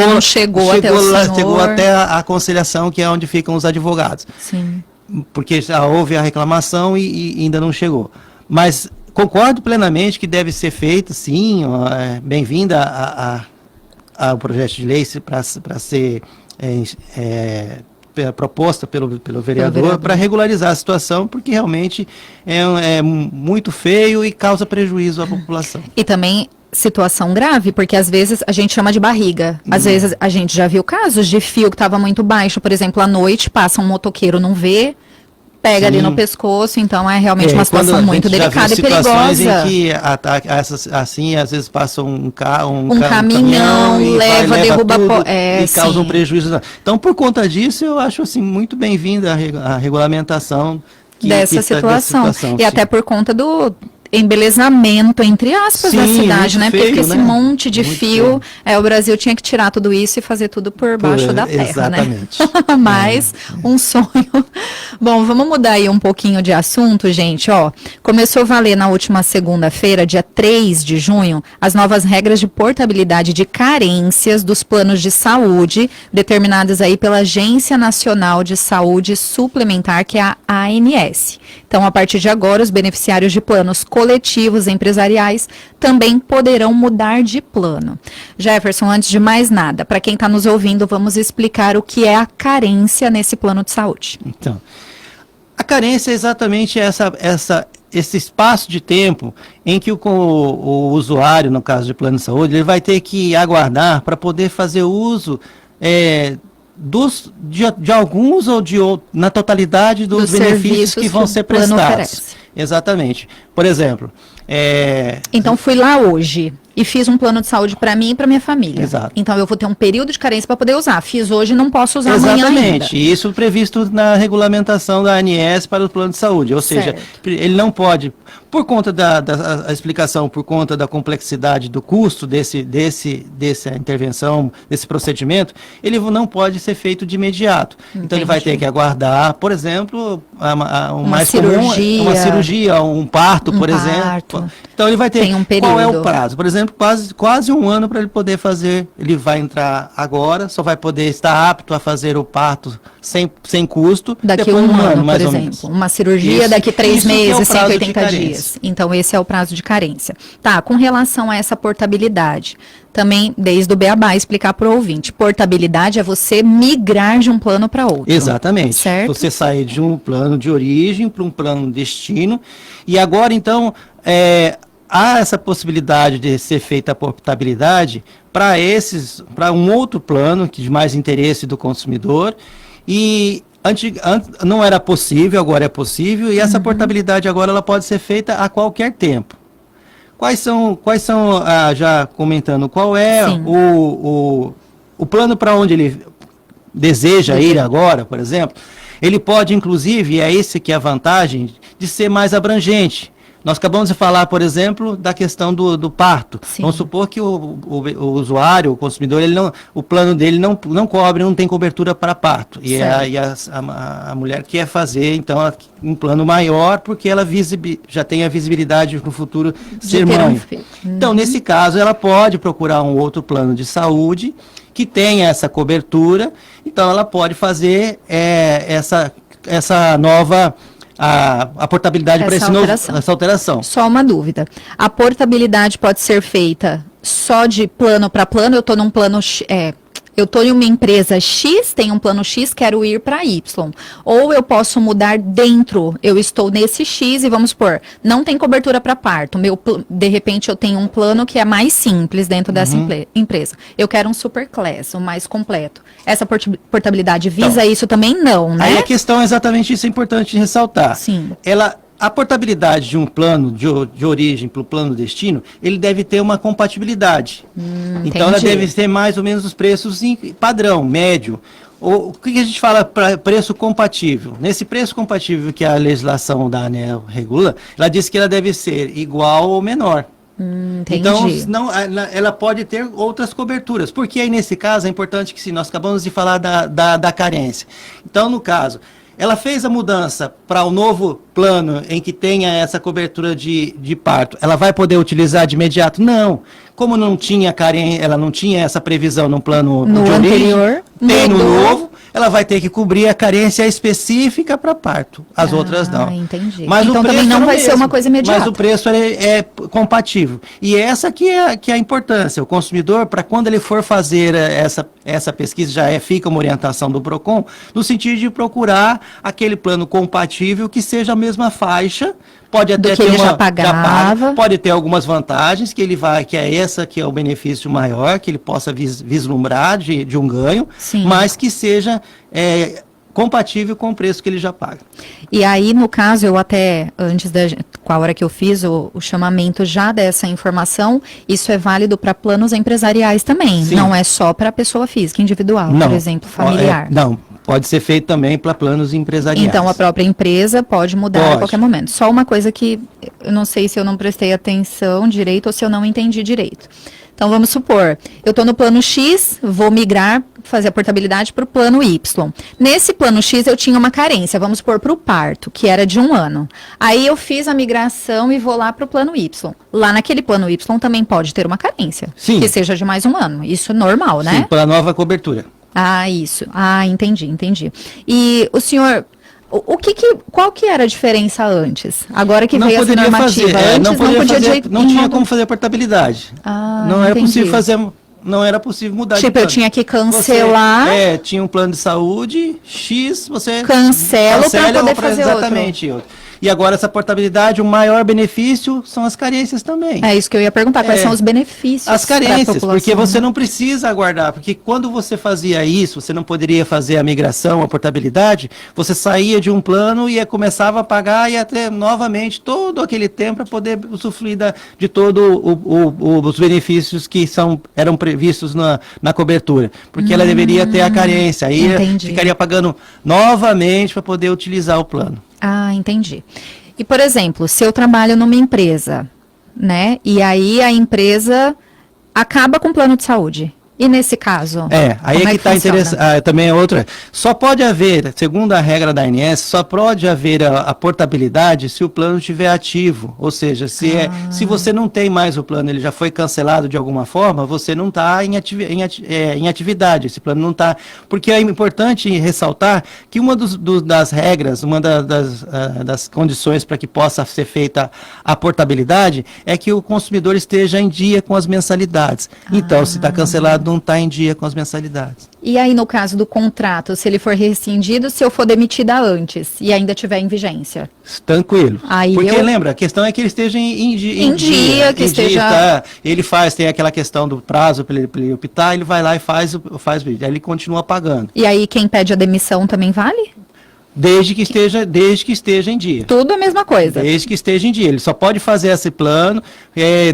até a conciliação, que é onde ficam os advogados. Sim. Porque já houve a reclamação e ainda não chegou. Mas concordo plenamente que deve ser feito, sim, bem-vinda ao projeto de lei para ser proposta pelo vereador para regularizar a situação, porque realmente é muito feio e causa prejuízo à população. E também situação grave, porque às vezes a gente chama de barriga. Às vezes a gente já viu casos de fio que estava muito baixo, por exemplo, à noite, passa um motoqueiro, não vê, pega ali no pescoço, então é realmente uma situação muito delicada e perigosa. Em que assim, às vezes passa um caminhão leva derruba tudo, e causa um prejuízo. Então, por conta disso, eu acho assim muito bem-vinda a regulamentação dessa situação. E até por conta embelezamento, entre aspas, da cidade, né? Porque feio, fica esse monte de fio, o Brasil tinha que tirar tudo isso e fazer tudo por baixo da terra, exatamente. né? Mas um sonho. Bom, vamos mudar aí um pouquinho de assunto, gente, começou a valer na última segunda-feira, dia 3 de junho, as novas regras de portabilidade de carências dos planos de saúde, determinadas aí pela Agência Nacional de Saúde Suplementar, que é a ANS. Então, a partir de agora, os beneficiários de planos coletivos empresariais também poderão mudar de plano. Jefferson, antes de mais nada, para quem está nos ouvindo, vamos explicar o que é a carência nesse plano de saúde. Então, a carência é exatamente esse espaço de tempo em que o usuário, no caso de plano de saúde, ele vai ter que aguardar para poder fazer uso de alguns ou de outros, na totalidade dos benefícios que vão ser prestados. Exatamente. Por exemplo, então fui lá hoje e fiz um plano de saúde para mim e para minha família. Exato. Então eu vou ter um período de carência para poder usar. Fiz hoje e não posso usar amanhã ainda. Exatamente. Isso previsto na regulamentação da ANS para o plano de saúde. Ou seja, ele não pode, por conta da explicação, por conta da complexidade do custo dessa intervenção, desse procedimento, ele não pode ser feito de imediato. Entendi. Então ele vai ter que aguardar, por exemplo, uma cirurgia, um parto, por exemplo. Então ele vai ter. Tem um período. Qual é o prazo? Por exemplo, quase um ano para ele poder fazer. Ele vai entrar agora, só vai poder estar apto a fazer o parto sem custo. Daqui a um ano, por exemplo. Uma cirurgia daqui 3 meses, 180 dias. Então esse é o prazo de carência. Tá, com relação a essa portabilidade, também desde o Beabá explicar para o ouvinte. Portabilidade é você migrar de um plano para outro. Exatamente. Certo? Você sair de um plano de origem para um plano de destino. E agora, então, há essa possibilidade de ser feita a portabilidade para um outro plano de mais interesse do consumidor. E antes não era possível, agora é possível. E essa portabilidade agora ela pode ser feita a qualquer tempo. Quais são já comentando, qual é o plano para onde ele deseja ir agora, por exemplo? Ele pode, inclusive, é esse que é a vantagem, de ser mais abrangente. Nós acabamos de falar, por exemplo, da questão do parto. Sim. Vamos supor que o usuário, o consumidor, o plano dele não cobre, não tem cobertura para parto. E a mulher quer fazer, então, um plano maior, porque ela já tem a visibilidade no futuro de ser mãe. Então, nesse caso, ela pode procurar um outro plano de saúde que tenha essa cobertura. Então, ela pode fazer essa nova... A portabilidade para essa alteração. Só uma dúvida. A portabilidade pode ser feita só de plano para plano? Eu estou num plano... eu estou em uma empresa X, tenho um plano X, quero ir para Y. Ou eu posso mudar dentro, eu estou nesse X e vamos supor, não tem cobertura para parto. De repente eu tenho um plano que é mais simples dentro dessa empresa. Eu quero um super class, um mais completo. Essa portabilidade visa isso também? Não, né? Aí a questão é exatamente isso, é importante ressaltar. Sim. A portabilidade de um plano de origem para o plano destino, ele deve ter uma compatibilidade. Então, ela deve ter mais ou menos os preços em padrão, médio. O que a gente fala para preço compatível? Nesse preço compatível que a legislação da ANEEL regula, ela diz que ela deve ser igual ou menor. Então, ela pode ter outras coberturas. Porque aí, nesse caso, é importante que nós acabamos de falar da carência. Então, no caso... Ela fez a mudança para o novo plano em que tenha essa cobertura de parto. Ela vai poder utilizar de imediato? Não. Como não tinha ela não tinha essa previsão no plano de anterior, tem no novo, ela vai ter que cobrir a carência específica para parto. As outras não. Entendi. Mas então também não vai ser uma coisa imediata. Mas o preço é compatível. E essa que é a importância. O consumidor, para quando ele for fazer essa pesquisa, fica uma orientação do PROCON, no sentido de procurar aquele plano compatível que seja a mesma faixa. Pode até ter já pagava. Pode ter algumas vantagens que é o benefício maior, que ele possa vislumbrar de um ganho, Sim. mas que seja compatível com o preço que ele já paga. E aí, no caso, eu até, com a hora que eu fiz o chamamento já dessa informação, isso é válido para planos empresariais também, Sim. Não é só para pessoa física, individual, não. Por exemplo, familiar. Não, Pode ser feito também para planos empresariais. Então, a própria empresa pode mudar a qualquer momento. Só uma coisa que eu não sei se eu não prestei atenção direito ou se eu não entendi direito. Então, vamos supor, eu estou no plano X, vou migrar, fazer a portabilidade para o plano Y. Nesse plano X, eu tinha uma carência, vamos supor, para o parto, que era de 1 ano. Aí, eu fiz a migração e vou lá para o plano Y. Lá naquele plano Y também pode ter uma carência, que seja de mais 1 ano. Isso é normal, né? Sim, para nova cobertura. Ah, isso. Ah, entendi. E o senhor... Qual que era a diferença antes? Agora que veio essa normativa, antes não podia de jeito não tinha como fazer a portabilidade. Não era possível fazer, não era possível mudar de plano. Tipo, eu tinha que cancelar. Tinha um plano de saúde, X, você cancela para poder fazer exatamente outro. E agora essa portabilidade, o maior benefício são as carências também. É isso que eu ia perguntar, quais são os benefícios? As carências, porque você não precisa aguardar, porque quando você fazia isso, você não poderia fazer a migração, a portabilidade, você saía de um plano e começava a pagar e ia ter novamente todo aquele tempo para poder usufruir de todos os benefícios que eram previstos na cobertura, porque ela deveria ter a carência, aí ficaria pagando novamente para poder utilizar o plano. Ah, entendi. E, por exemplo, se eu trabalho numa empresa, né, e aí a empresa acaba com o plano de saúde, e nesse caso? Aí que está interessante, também é outra, só pode haver, segundo a regra da ANS, só pode haver a portabilidade se o plano estiver ativo, ou seja, se você não tem mais o plano, ele já foi cancelado de alguma forma, você não está em atividade, esse plano não está, porque é importante ressaltar que uma das regras, uma das condições para que possa ser feita a portabilidade é que o consumidor esteja em dia com as mensalidades. Então, se está cancelado, não está em dia com as mensalidades. E aí, no caso do contrato, se ele for rescindido, se eu for demitida antes e ainda tiver em vigência? Tranquilo. Porque lembra, a questão é que ele esteja em dia. Ele tem aquela questão do prazo para ele optar, ele vai lá e faz aí ele continua pagando. E aí, quem pede a demissão também vale? Desde que esteja em dia. Tudo a mesma coisa. Desde que esteja em dia. Ele só pode fazer esse plano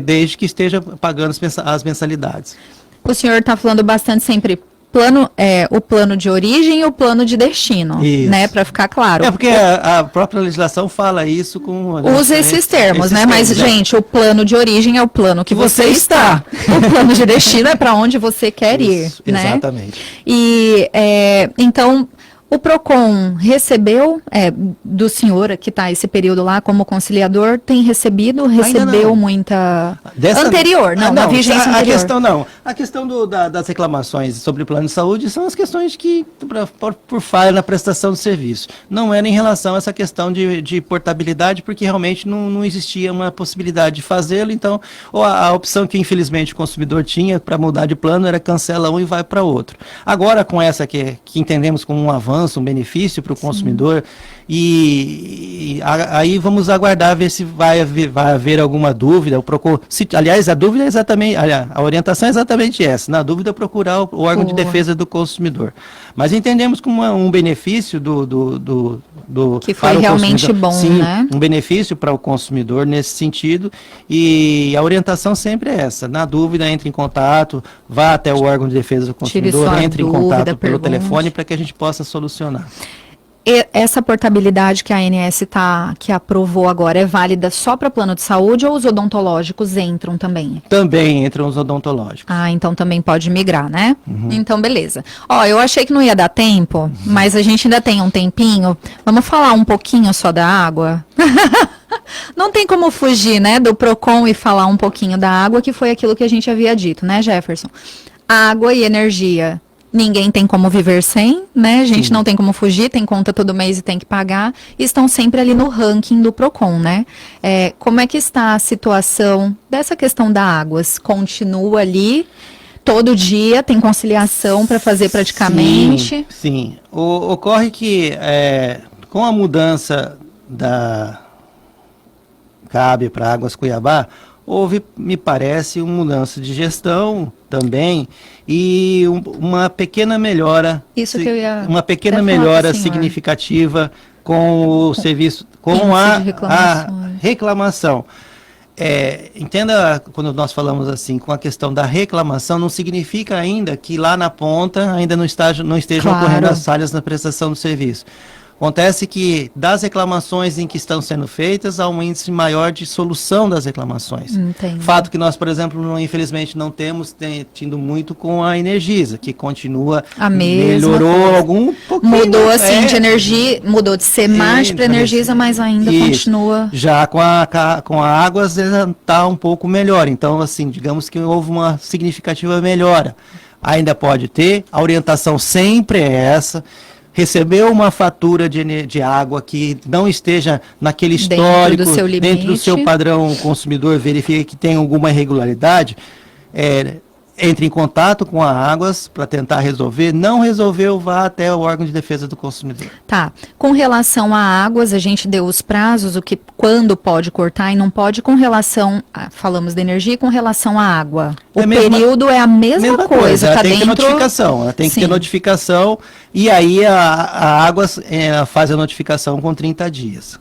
desde que esteja pagando as mensalidades. O senhor está falando bastante sempre o plano de origem e o plano de destino, né? Para ficar claro. Porque a própria legislação fala isso com... Usa esses termos, né? Mas, gente, o plano de origem é o plano que você está. O plano de destino é para onde você quer ir, né? Exatamente. E, então... O PROCON recebeu, do senhor que está esse período lá como conciliador, recebeu muita... Anterior, na vigência anterior. A questão das reclamações sobre o plano de saúde são as questões que, por falha na prestação do serviço. Não era em relação a essa questão de portabilidade, porque realmente não existia uma possibilidade de fazê-lo, então a opção que infelizmente o consumidor tinha para mudar de plano era cancela um e vai para outro. Agora com essa que entendemos como um avanço, um benefício para o consumidor, e aí vamos aguardar ver se vai haver alguma dúvida. Aliás, a dúvida é exatamente, a orientação é exatamente essa, na dúvida procurar o órgão de defesa do consumidor. Mas entendemos como um benefício que foi realmente bom, né? Um benefício para o consumidor nesse sentido, e a orientação sempre é essa, na dúvida entre em contato, vá até o órgão de defesa do consumidor, entre em contato pelo telefone para que a gente possa solucionar. Essa portabilidade que a ANS que aprovou agora é válida só para plano de saúde ou os odontológicos entram também? Também entram os odontológicos. Então também pode migrar, né? Então, beleza. Eu achei que não ia dar tempo, mas a gente ainda tem um tempinho. Vamos falar um pouquinho só da água? Não tem como fugir, né, do PROCON e falar um pouquinho da água, que foi aquilo que a gente havia dito, né, Jefferson? Água e energia. Ninguém tem como viver sem, né? A gente não tem como fugir, tem conta todo mês e tem que pagar. E estão sempre ali no ranking do PROCON, né? Como é que está a situação dessa questão da águas? Continua ali, todo dia, tem conciliação para fazer praticamente? Sim. Ocorre que com a mudança da CAB para Águas Cuiabá, houve, me parece, uma mudança de gestão também e uma pequena melhora, significativa com o serviço, com a reclamação. entenda, quando nós falamos assim, com a questão da reclamação, não significa ainda que lá na ponta ainda não estejam ocorrendo as falhas na prestação do serviço. Acontece que das reclamações em que estão sendo feitas, há um índice maior de solução das reclamações. Entendi. Fato que nós, por exemplo, infelizmente não temos tido muito com a Energisa, que continua, melhorou algum pouquinho. Mudou assim de energia, mudou de Semar para Energisa, mas ainda continua. Já com a Águas está um pouco melhor, então assim, digamos que houve uma significativa melhora. Ainda pode ter, a orientação sempre é essa. Recebeu uma fatura de água que não esteja naquele histórico, dentro do seu padrão consumidor, verifica que tem alguma irregularidade, entre em contato com a Águas para tentar resolver. Não resolveu, vá até o órgão de defesa do consumidor. Tá. Com relação a Águas, a gente deu os prazos, quando pode cortar e não pode, com relação, falamos de energia, com relação à água. O período é a mesma coisa. Ela tá tem que ter dentro... notificação, ela tem que ter notificação, e aí a Águas faz a notificação com 30 dias.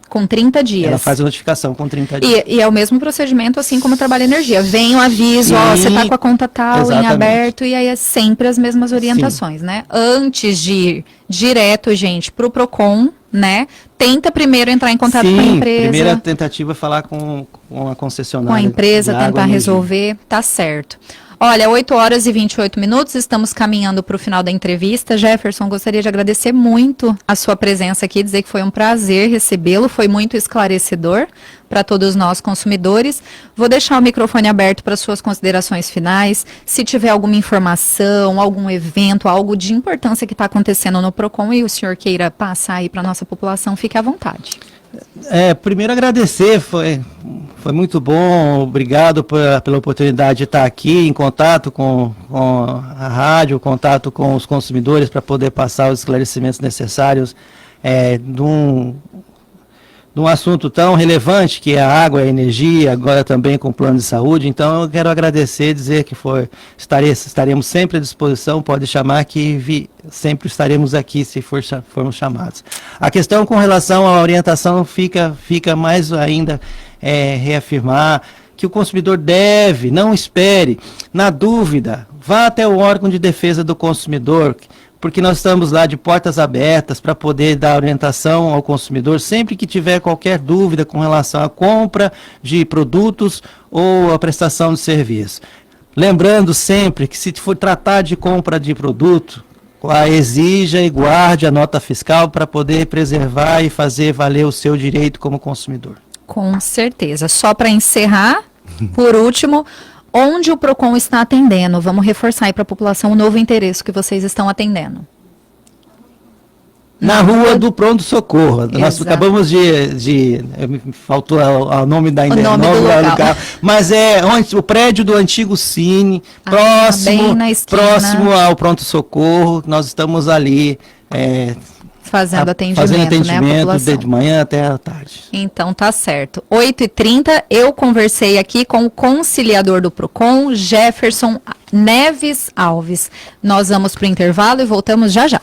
Com 30 dias. Ela faz a notificação com 30 dias. E é o mesmo procedimento, assim como trabalha energia. Vem o aviso, você está com a conta tal em aberto, e aí é sempre as mesmas orientações, né? Antes de ir direto, gente, para o PROCON, né? Tenta primeiro entrar em contato com a empresa. Primeira tentativa é falar com a concessionária. Com a empresa, tentar resolver, tá certo. Olha, 8h28, estamos caminhando para o final da entrevista. Jefferson, gostaria de agradecer muito a sua presença aqui, dizer que foi um prazer recebê-lo, foi muito esclarecedor para todos nós consumidores. Vou deixar o microfone aberto para suas considerações finais. Se tiver alguma informação, algum evento, algo de importância que está acontecendo no PROCON e o senhor queira passar aí para a nossa população, fique à vontade. Primeiro agradecer, foi muito bom, obrigado pela oportunidade de estar aqui em contato com a rádio, contato com os consumidores para poder passar os esclarecimentos necessários de um assunto tão relevante que é a água e a energia, agora também com o plano de saúde. Então eu quero agradecer, dizer que estaremos sempre à disposição, pode chamar que sempre estaremos aqui se formos chamados. A questão com relação à orientação fica mais ainda reafirmar que o consumidor não espere, na dúvida, vá até o órgão de defesa do consumidor, porque nós estamos lá de portas abertas para poder dar orientação ao consumidor sempre que tiver qualquer dúvida com relação à compra de produtos ou à prestação de serviço. Lembrando sempre que se for tratar de compra de produto, exija e guarde a nota fiscal para poder preservar e fazer valer o seu direito como consumidor. Com certeza. Só para encerrar, por último, onde o PROCON está atendendo? Vamos reforçar aí para a população o novo endereço que vocês estão atendendo. Na rua do Pronto Socorro. Nós acabamos me faltou o nome da do local. Mas o prédio do antigo Cine, próximo ao Pronto Socorro. Nós estamos ali fazendo atendimento, né, desde manhã até a tarde. Então tá certo. 8h30, eu conversei aqui com o conciliador do PROCON, Jefferson Neves Alves. Nós vamos para o intervalo e voltamos já já.